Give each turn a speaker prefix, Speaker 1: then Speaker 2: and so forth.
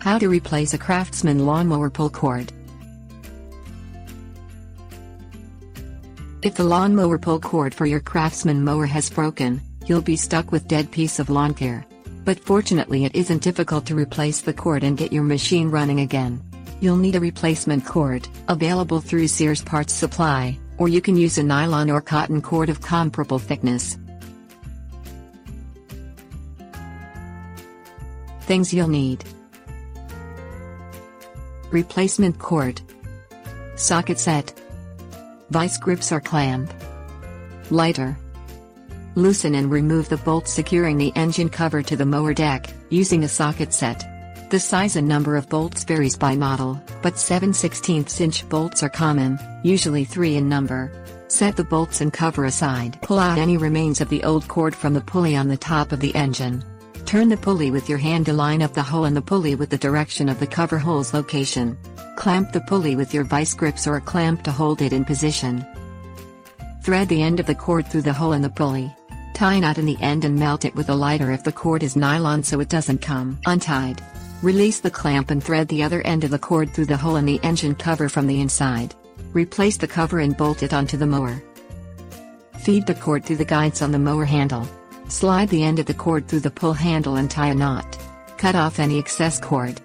Speaker 1: How to replace a Craftsman Lawnmower Pull Cord. If the lawnmower pull cord for your Craftsman mower has broken, you'll be stuck with dead piece of lawn care. But fortunately it isn't difficult to replace the cord and get your machine running again. You'll need a replacement cord, available through Sears Parts Supply, or you can use a nylon or cotton cord of comparable thickness. Things you'll need: replacement cord, socket set, vice grips or clamp, lighter. Loosen and remove the bolts securing the engine cover to the mower deck, using a socket set. The size and number of bolts varies by model, but 7/16" bolts are common, usually 3 in number. Set the bolts and cover aside. Pull out any remains of the old cord from the pulley on the top of the engine. Turn the pulley with your hand to line up the hole in the pulley with the direction of the cover hole's location. Clamp the pulley with your vice grips or a clamp to hold it in position. Thread the end of the cord through the hole in the pulley. Tie a knot in the end and melt it with a lighter if the cord is nylon so it doesn't come untied. Release the clamp and thread the other end of the cord through the hole in the engine cover from the inside. Replace the cover and bolt it onto the mower. Feed the cord through the guides on the mower handle. Slide the end of the cord through the pull handle and tie a knot. Cut off any excess cord.